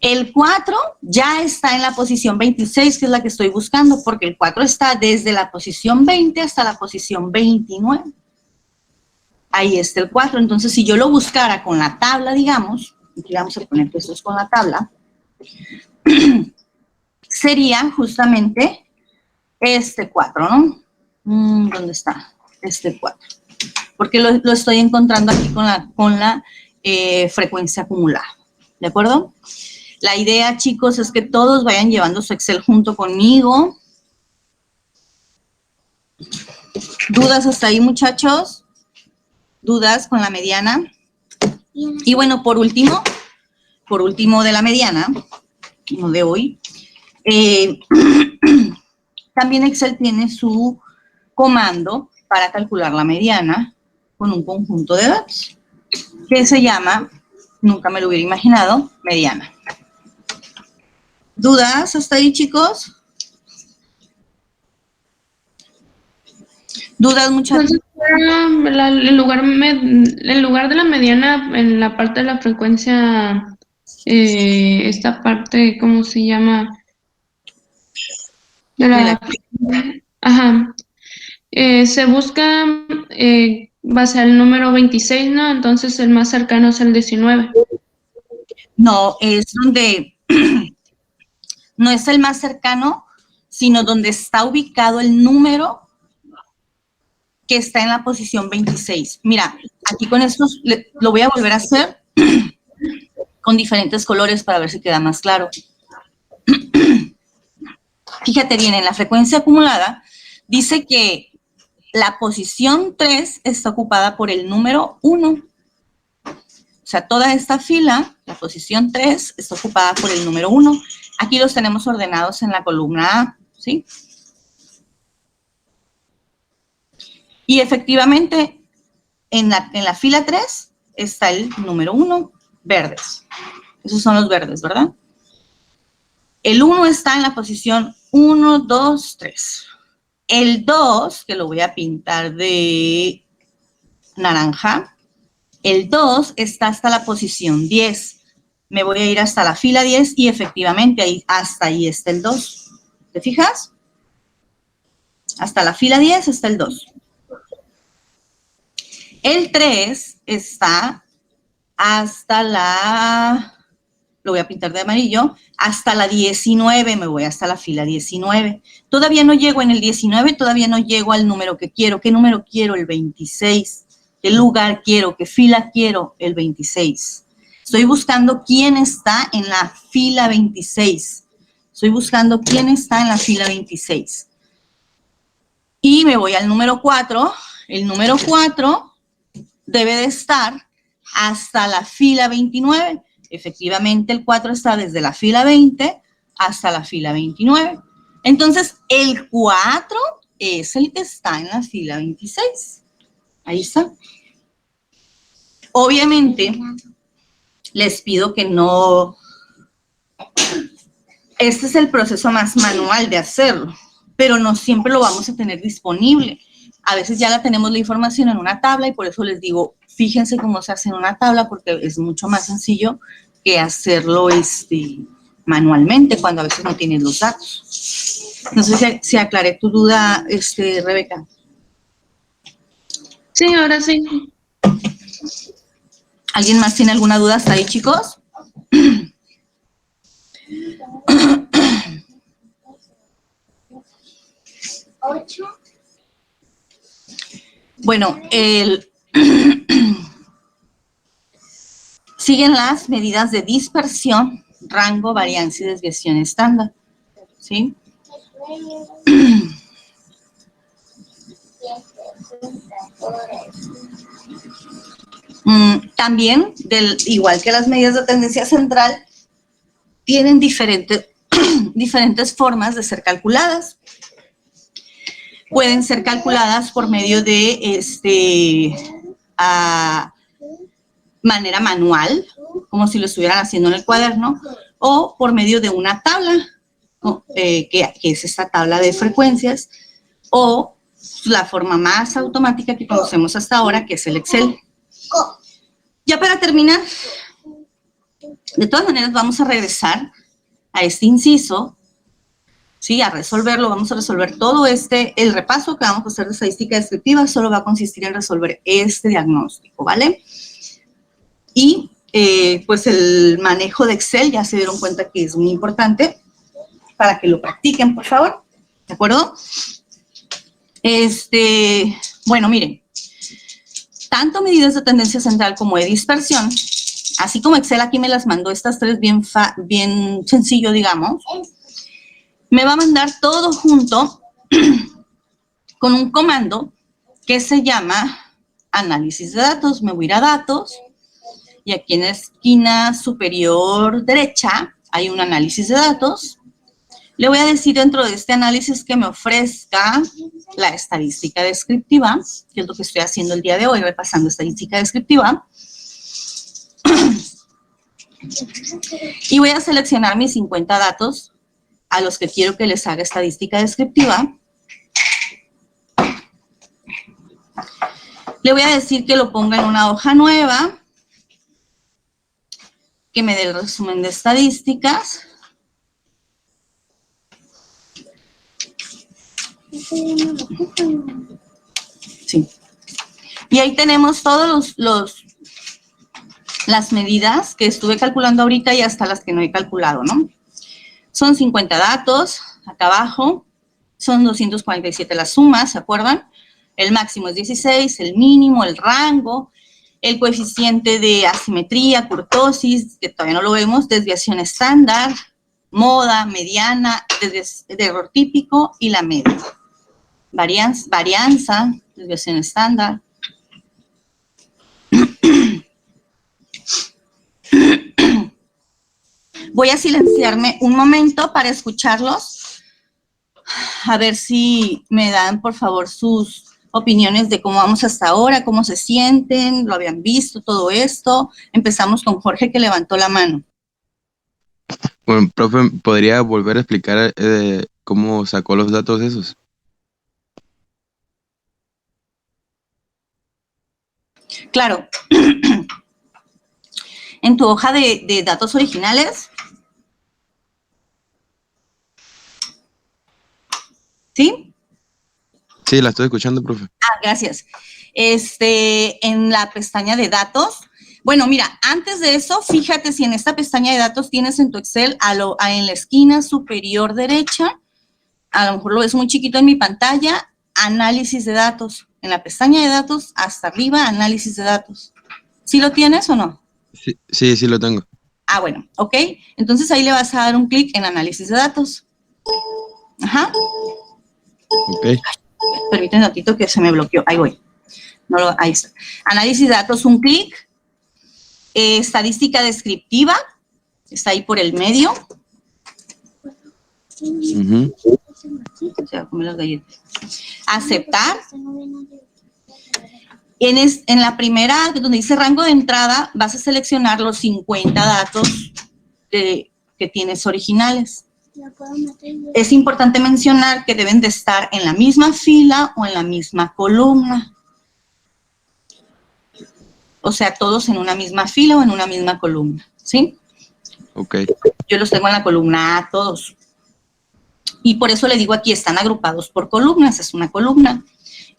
El 4 ya está en la posición 26, que es la que estoy buscando, porque el 4 está desde la posición 20 hasta la posición 29. Ahí está el 4. Entonces, si yo lo buscara con la tabla, digamos, aquí vamos a poner que esto es con la tabla, sería justamente este 4, ¿no? ¿Dónde está? Este 4. Porque lo estoy encontrando aquí con la frecuencia acumulada. ¿De acuerdo? La idea, chicos, es que todos vayan llevando su Excel junto conmigo. ¿Dudas hasta ahí, muchachos? ¿Dudas con la mediana? Y bueno, por último de la mediana, no de hoy, también Excel tiene su comando para calcular la mediana con un conjunto de datos, que se llama, nunca me lo hubiera imaginado, mediana. ¿Dudas hasta ahí, chicos? ¿Dudas, muchachos? Entonces, el lugar de la mediana en la parte de la frecuencia, esta parte, ¿cómo se llama? Ajá. Se busca base al número 26, ¿no? Entonces el más cercano es el 19. No, es donde, no es el más cercano, sino donde está ubicado el número que está en la posición 26. Mira, aquí con estos lo voy a volver a hacer con diferentes colores para ver si queda más claro. Fíjate bien, en la frecuencia acumulada dice que la posición 3 está ocupada por el número 1. O sea, toda esta fila, la posición 3, está ocupada por el número 1. Aquí los tenemos ordenados en la columna A, ¿sí? Y efectivamente, en la fila 3 está el número 1, verdes. Esos son los verdes, ¿verdad? El 1 está en la posición 1, 2, 3. El 2, que lo voy a pintar de naranja, el 2 está hasta la posición 10. Me voy a ir hasta la fila 10 y efectivamente hasta ahí está el 2. ¿Te fijas? Hasta la fila 10 está el 2. El 3 está hasta lo voy a pintar de amarillo, hasta la 19, me voy hasta la fila 19. Todavía no llego en el 19, todavía no llego al número que quiero. ¿Qué número quiero? El 26. ¿Qué lugar quiero? ¿Qué fila quiero? El 26. Estoy buscando quién está en la fila 26. Estoy buscando quién está en la fila 26. Y me voy al número 4. El número 4 debe de estar hasta la fila 29. Efectivamente, el 4 está desde la fila 20 hasta la fila 29. Entonces, el 4 es el que está en la fila 26. Ahí está. Obviamente, les pido que no... Este es el proceso más manual de hacerlo, pero no siempre lo vamos a tener disponible. A veces ya la tenemos la información en una tabla y por eso les digo, fíjense cómo se hace en una tabla porque es mucho más sencillo que hacerlo manualmente cuando a veces no tienes los datos. No sé si aclaré tu duda, Rebeca. Sí, ahora sí. ¿Alguien más tiene alguna duda hasta ahí, chicos? Bueno, siguen las medidas de dispersión, rango, varianza y desviación estándar. ¿Sí? También, igual que las medidas de tendencia central, tienen diferentes formas de ser calculadas. Pueden ser calculadas por medio de manera manual, como si lo estuvieran haciendo en el cuaderno, o por medio de una tabla, ¿no? Que es esta tabla de frecuencias, o la forma más automática que conocemos hasta ahora, que es el Excel. Ya para terminar, de todas maneras vamos a regresar a este inciso, ¿sí? A resolverlo, vamos a resolver todo el repaso que vamos a hacer de estadística descriptiva solo va a consistir en resolver este diagnóstico, ¿vale? Y pues el manejo de Excel ya se dieron cuenta que es muy importante para que lo practiquen, por favor, ¿de acuerdo? Bueno, miren, tanto medidas de tendencia central como de dispersión, así como Excel aquí me las mandó estas tres bien sencillo, digamos, me va a mandar todo junto con un comando que se llama análisis de datos. Me voy a ir a datos y aquí en la esquina superior derecha hay un análisis de datos. Le voy a decir dentro de este análisis que me ofrezca la estadística descriptiva, que es lo que estoy haciendo el día de hoy, repasando estadística descriptiva. Y voy a seleccionar mis 50 datos a los que quiero que les haga estadística descriptiva. Le voy a decir que lo ponga en una hoja nueva, que me dé el resumen de estadísticas. Sí. Y ahí tenemos todos las medidas que estuve calculando ahorita y hasta las que no he calculado, ¿no? Son 50 datos, acá abajo, son 247 las sumas, ¿se acuerdan? El máximo es 16, el mínimo, el rango, el coeficiente de asimetría, kurtosis, que todavía no lo vemos, desviación estándar, moda, mediana, de error típico y la media. Varianza, desviación estándar. Voy a silenciarme un momento para escucharlos, a ver si me dan, por favor, sus opiniones de cómo vamos hasta ahora, cómo se sienten, lo habían visto, todo esto. Empezamos con Jorge, que levantó la mano. Bueno, profe, ¿podría volver a explicar cómo sacó los datos esos? Claro. En tu hoja de datos originales, ¿sí? Sí, la estoy escuchando, profe. Ah, gracias. En la pestaña de datos, bueno, mira, antes de eso, fíjate si en esta pestaña de datos tienes en tu Excel en la esquina superior derecha, a lo mejor lo ves muy chiquito en mi pantalla, análisis de datos. En la pestaña de datos, hasta arriba, análisis de datos. ¿Sí lo tienes o no? Sí, lo tengo. Ah, bueno, ok. Entonces ahí le vas a dar un clic en análisis de datos. Ajá. Ok. Permíteme un ratito que se me bloqueó. Ahí voy. Ahí está. Análisis de datos, un clic. Estadística descriptiva. Está ahí por el medio. Se va a comer las galletas. Aceptar. En la primera, donde dice rango de entrada, vas a seleccionar los 50 datos que tienes originales. Es importante mencionar que deben de estar en la misma fila o en la misma columna. O sea, todos en una misma fila o en una misma columna, ¿sí? Ok. Yo los tengo en la columna A todos. Y por eso le digo aquí, están agrupados por columnas, es una columna.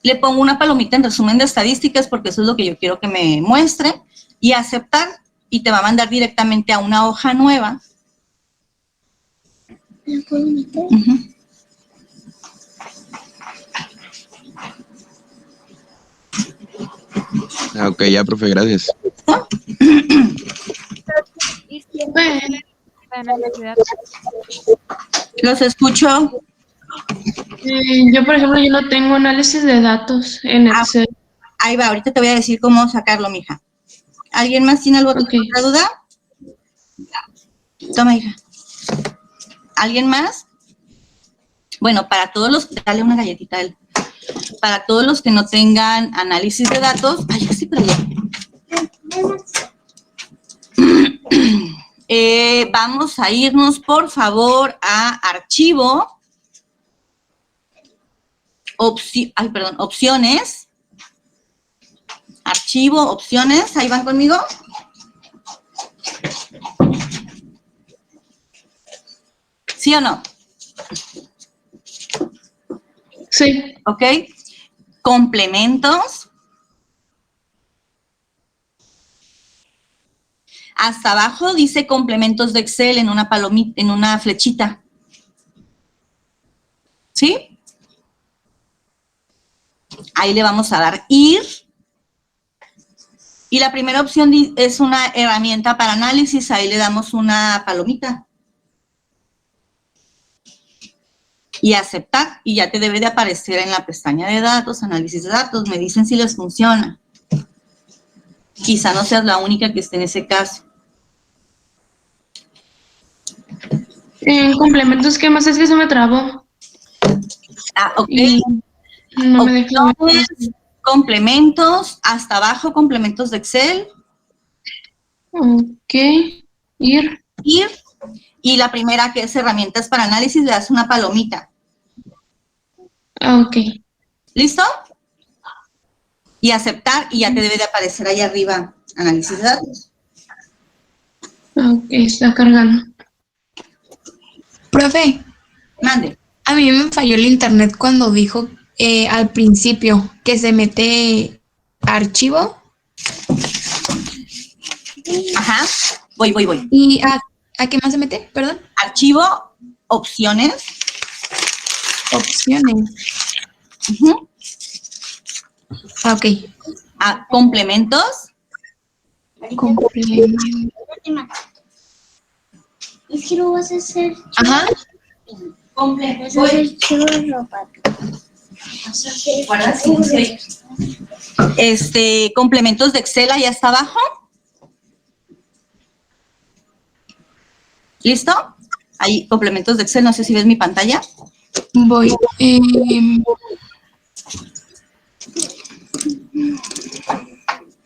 Le pongo una palomita en resumen de estadísticas porque eso es lo que yo quiero que me muestre. Y aceptar, y te va a mandar directamente a una hoja nueva. ¿La puedo meter? Ok, ya, profe, gracias. ¿Y si es la necesidad? Los escucho. Yo, por ejemplo, yo no tengo análisis de datos en Excel. Ahí va, ahorita te voy a decir cómo sacarlo, mija. ¿Alguien más tiene alguna otra duda? Toma, hija. ¿Alguien más? Bueno, para todos los... Dale una galletita a él. Para todos los que no tengan análisis de datos... Ay, sí, pero ya. Vamos a irnos, por favor, a archivo. Opciones. Archivo, opciones. ¿Ahí van conmigo? ¿Sí o no? Sí. ¿Ok? Complementos. Hasta abajo dice complementos de Excel en una palomita, en una flechita. ¿Sí? Ahí le vamos a dar ir. Y la primera opción es una herramienta para análisis. Ahí le damos una palomita. Y aceptar, y ya te debe de aparecer en la pestaña de datos, análisis de datos. Me dicen si les funciona. Quizá no seas la única que esté en ese caso. En complementos, ¿qué más? Es que se me trabó. Ah, ok. Y no me deja ver. Opciones, complementos, hasta abajo, complementos de Excel. Ok. Ir. Ir. Y la primera, que es herramientas para análisis, le das una palomita. Ok. ¿Listo? Y aceptar, y ya te debe de aparecer ahí arriba, análisis de datos. Ok, está cargando. Profe, Mande. a mí me falló el internet cuando dijo al principio que se mete archivo. Ajá. Voy. ¿Y a qué más se mete? Perdón. Archivo, opciones. Opciones. Ujú. Ok. Complementos. Complemento. Es que lo vas a hacer. Ajá. Vas a hacer churro, papi. Complementos de Excel ahí hasta abajo. ¿Listo? Ahí, complementos de Excel, no sé si ves mi pantalla. Voy.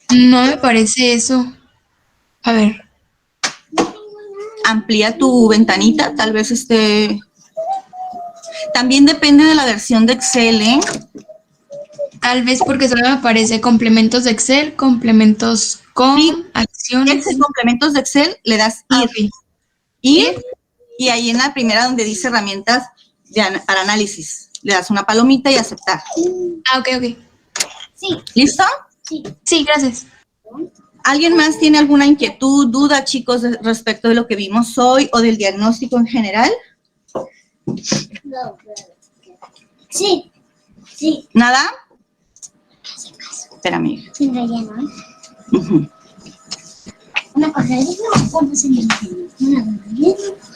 No me parece eso. A ver. Amplía tu ventanita, tal vez También depende de la versión de Excel, ¿eh? Tal vez porque solo me aparece complementos de Excel, complementos con Sí. acciones. Complementos de Excel, le das ir. Okay. Ir, y ahí en la primera donde dice herramientas para análisis, le das una palomita y aceptar. Ok. Sí. ¿Listo? Sí, gracias. ¿Alguien más tiene alguna inquietud, duda, chicos, respecto de lo que vimos hoy o del diagnóstico en general? Sí. ¿Nada? Espérame. Sin relleno, ¿eh? Uh-huh. Una cosa, ¿cómo se me entiende?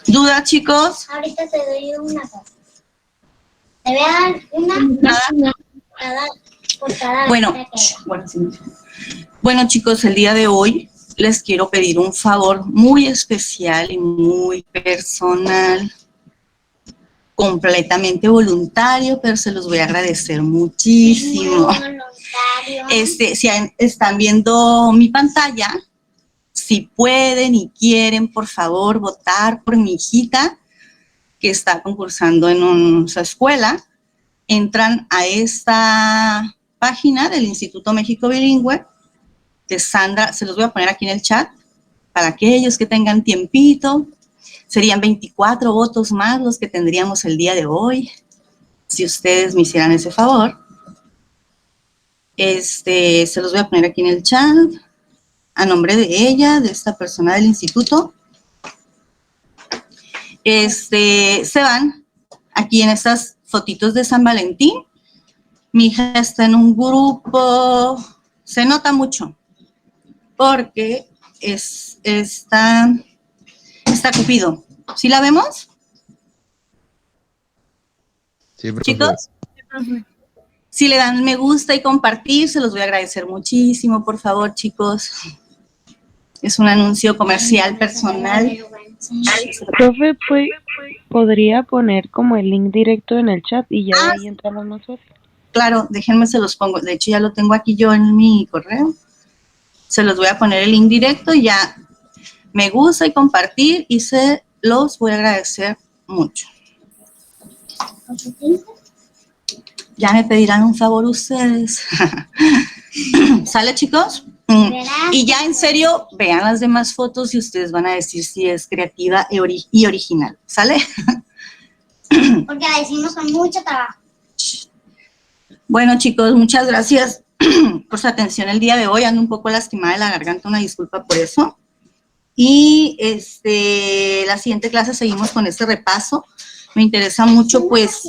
¿Duda, chicos? Ahorita te doy una cosa. Te voy a dar una por cada Bueno, bueno, chicos, el día de hoy les quiero pedir un favor muy especial y muy personal. completamente voluntario, pero se los voy a agradecer muchísimo. Si están viendo mi pantalla, si pueden y quieren, por favor, votar por mi hijita que está concursando en su escuela, entran a esta página del Instituto México Bilingüe de Sandra, se los voy a poner aquí en el chat, para aquellos que tengan tiempito. Serían 24 votos más los que tendríamos el día de hoy, si ustedes me hicieran ese favor. Se los voy a poner aquí en el chat, a nombre de ella, de esta persona del instituto. Se van aquí en estas fotitos de San Valentín. Mi hija está en un grupo, se nota mucho, porque está Cupido. ¿Sí la vemos? Sí, profe. Chicos, si le dan me gusta y compartir, se los voy a agradecer muchísimo, por favor, chicos. Es un anuncio comercial personal. Profe, podría poner como el link directo en el chat y ya de ahí entramos más fácil. Claro, déjenme se los pongo. De hecho, ya lo tengo aquí yo en mi correo. Se los voy a poner el link directo y ya me gusta y compartir y se los voy a agradecer mucho. Ya me pedirán un favor ustedes. ¿Sale, chicos? Y ya en serio, vean las demás fotos y ustedes van a decir si es creativa y original. ¿Sale? Porque la hicimos con mucho trabajo. Bueno, chicos, muchas gracias por su atención el día de hoy. Ando un poco lastimada de la garganta, una disculpa por eso. Y la siguiente clase seguimos con este repaso. Me interesa mucho, pues,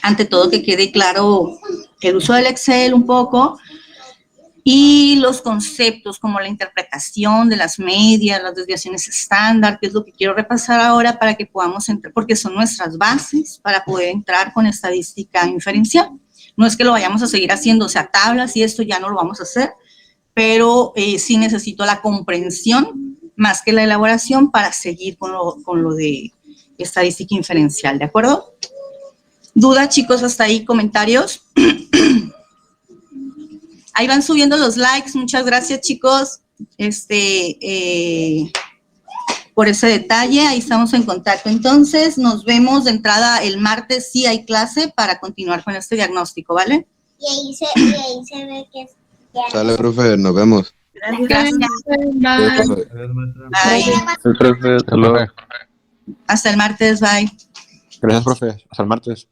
ante todo que quede claro el uso del Excel un poco y los conceptos como la interpretación de las medias, las desviaciones estándar, que es lo que quiero repasar ahora para que podamos entrar, porque son nuestras bases para poder entrar con estadística inferencial. No es que lo vayamos a seguir haciendo, o sea, tablas y esto ya no lo vamos a hacer, pero sí necesito la comprensión más que la elaboración para seguir con lo de estadística inferencial, ¿de acuerdo? ¿Dudas, chicos, hasta ahí? ¿Comentarios? Ahí van subiendo los likes, muchas gracias, chicos, por ese detalle. Ahí estamos en contacto. Entonces, nos vemos de entrada el martes, sí hay clase para continuar con este diagnóstico, ¿vale? Y ahí se ve que es... Sale, profe, nos vemos. Gracias. Bye. Adiós, maestra. Bye. Profe, hasta luego. Hasta el martes, bye. Gracias, profe. Hasta el martes.